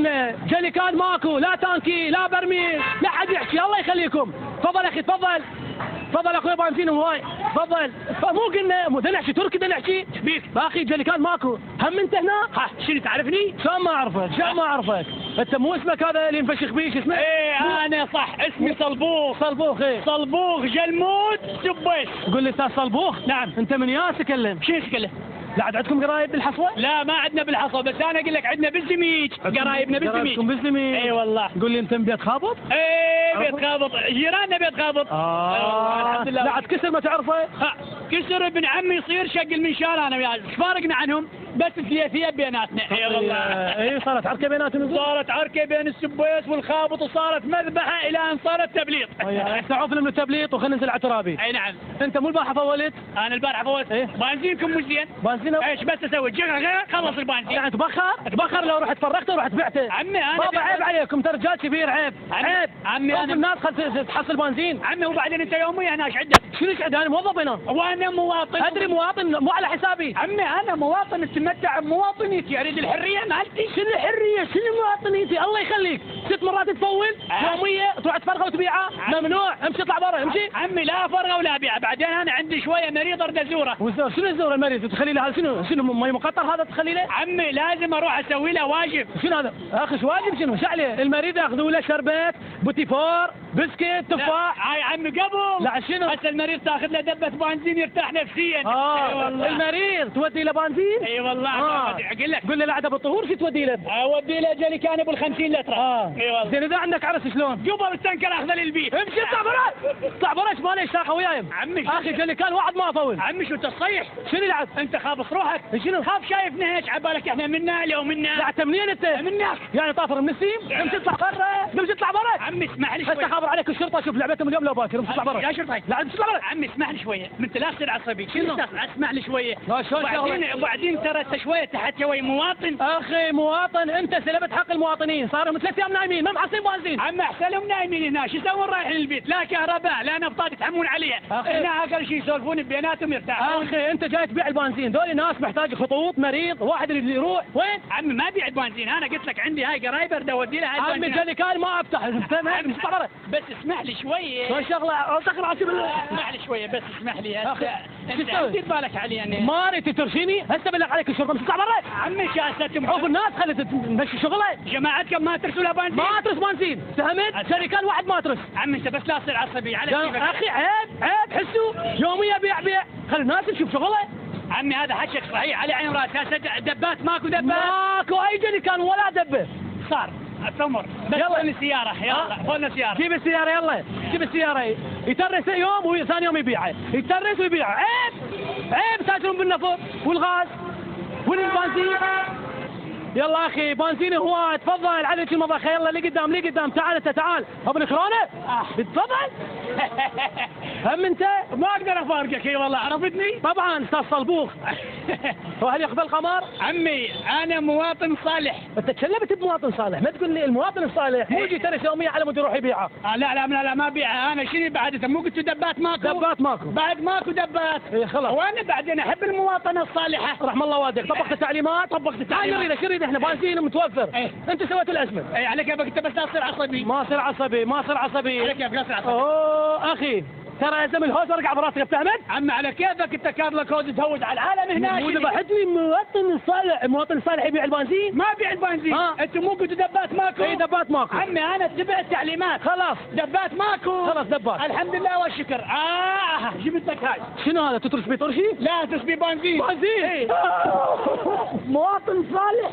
قلنا جليكان ماكو، لا تانكي لا برميل، لا حد يحكي. الله يخليكم. تفضل اخي تفضل. تفضل اخوي بنزين هواي. تفضل. مو قلنا مو نحكي تركي نحكي بيك باقي جليكان ماكو. هم انت هنا؟ ها شنو تعرفني؟ شلون ما اعرفك؟ شلون ما اعرفك؟ انت مو اسمك هذا اللي مفشخ بيش اسمه؟ ايه انا صح اسمي صلبوخ. صلبوخ. ايه صلبوخ جلمود سبيس. قول لي استاذ صلبوخ. نعم. انت من ياس تكلم؟ شنو تكلم؟ لا عاد عندكم قرايب بالحصوه؟ لا ما عندنا بالحصى، بس انا اقول لك عندنا بالزميج، قرايبنا بالزميج. قرايبكم بالزميج؟ اي والله. قول لي انت من بيت خابط؟ ايه بيت خابط، جيراننا بيت خابط. الحمد لله. لا عاد كسر ما تعرفه؟ ها كسر ابن عمي يصير شق المنشار انا وياه، فارقنا عنهم بس ثلاثيه بيناتنا. اي والله. اي صارت عركه بيناتهم. صارت عركه بين السبيس والخابط وصارت مذبحه الى ان صارت تبليط. تعرفنا من التبليط وخلينا ننزل على ترابي. اي نعم. انت مو البارحه فولت؟ انا البارحه فولت. إيه؟ بنزينكم مش زين. بنزين ايش بس اسوي؟ خلص البنزين. يعني تبخر لو رحت فرقته ورحت بعته. عمي انا بابا عيب عليكم، انت رجال كبير. عيب عيب. عمي انا الناس خل تحصل بنزين. عمي وبعدين انت يوميا هنا ايش عندك؟ شنو ايش انا موظف هنا؟ وانا مواطن. ادري مواطن مو على حسابي. عمي انا مواطن اتمتع بمواطنيتي، اريد الحريه مالتي. شنو الحريه؟ شنو مواطنيتي؟ الله يخليك 6 مرات تفول يوميه تروح تفرغه وتبيعه. ممنوع. امشي اطلع برا امشي. عمي لا فرغه ولا بيع، بعدين انا عندي شويه مريض اريد ازوره. شنو الزور المريض تخلي له؟ شنو مي مقطر هذا تخلي له؟ عمي لازم اروح اسوي له واجب. شنو هذا؟ اخي ايش واجب شنو؟ شو عليه؟ المريض ياخذوا له شربات بوتيفور بسكت تفاح. هاي عمي قبل. لا شنو؟ هسه المريض تاخذ له دبه بنزين يرتاح نفسيا. اي والله. المريض تودي له بنزين؟ اي والله. اقول لك. قول له لا بالطهور شو تودي له؟ اودي له جليكان ابو 50 لتر. اي والله. زين اذا عندك عرس شلون؟ قبل التنكر اخذه للبيت. امشي اطلع برا. اطلع برا ايش مالي ساقه وياهم. عمي اخي جليكان واحد ما افول. عمي شو تصيح؟ شنو العب؟ انت خابص روحك. شنو؟ خاف شايفنا هيك عبالك احنا منا لو منا. لا انت منين انت؟ منك. يعني طافر من السيم؟ امشي اطلع برا. امشي اطلع برا. عمي اسمح لي شوي. هسه خابر عليك الشرطه شوف لعبتهم اليوم لو باكر. امشي اطلع برا. يا شرطي. لا امشي اطلع برا. عمي اسمح لي شويه، انت لا تصير عصبي. شنو؟ اسمح لي شويه. وبعدين ترى انت شويه تحت شوي مواطن. اخي مواطن انت سلبت حق المواطنين، صاروا من 3 ايام نايمين ما محصلين بنزين. عم احسنهم نايمين هنا، شو يسوون رايحين البيت؟ لا كهرباء لا نفطات يتحمون عليها. هنا اقل شيء يسولفون بيناتهم يرتاحون. اخي انت جاي تبيع البنزين، دول ناس محتاج خطوط مريض واحد اللي يروح وين؟ عمي ما بيع بنزين، انا قلت لك عندي هاي قرايب اريد اودي لها هاي عمي جليكان ما افتح. بس اسمح لي شويه. شو شغله دخل عشان اسمح لي شويه بس اسمح لي. انت تسوي؟ دير بالك علي يعني. ما اريد ترشيني هسه بالله عليك الشرطه مش تطلع برا. عمي شاستم شوف الناس خلت تمشي شغله. جماعتكم ما ترسوا له بنزين. ما ترس بنزين فهمت؟ جليكان واحد ما ترس. عمي انت بس لا تصير عصبي على كيفك. اخي عيب حسوا يوميا بيع خلي الناس تشوف شغله. عمي هذا حكيك صحيح على عين راس. هسه دبات ماكو دبات. ماكو اي جليكان ولا دبه صار تمر. بس يلا السياره يلا خذنا سياره. جيب السياره يلا جيب السياره. يترس يوم وثاني يوم يبيعها. يترس ويبيعها. عيب تاجرون بالنفط والغاز والبنزين. يلا اخي بنزين هواي. تفضل عليك المضخه. يلا لي قدام تعال انت تعال ابو الكرونه. تفضل. هم انت ما اقدر افارقك. اي والله عرفتني. طبعا استاذ صلبوخ. وهل يقبل قمر؟ عمي انا مواطن صالح. انت تكلمت بمواطن صالح ما تقول لي المواطن الصالح مو يجي ترس يوميا على مود يروح يبيعها. لا ما بيعها انا. شنو بعد انت مو قلت دبات ماكو بعد ماكو دبات. خلاص وانا بعدين احب المواطنه الصالحه. رحم الله والديك. طبقت التعليمات. شو نريد احنا بنزين متوفر. انت سويت الازمه. على كيفك انت بس لا تصير عصبي. ما صير عصبي. على كيفك لا تصير عصبي. اوه اخي ترى زم الهوز ورقع براسك فهمت؟ عم على كيفك انت كارلك هوز تهوز على العالم هناك. مو ذبحتني المواطن الصالح يبيع البنزين. ما بيع البنزين. انتم مو قلتوا دبات ماكو. اي دبات ماكو. عمي انا اتبع التعليمات. خلاص دبات ماكو. خلاص دبات. الحمد لله والشكر. جبت لك هاي. شنو هذا تترس بطرشي؟ لا تسبي بنزين. مواطن صالح.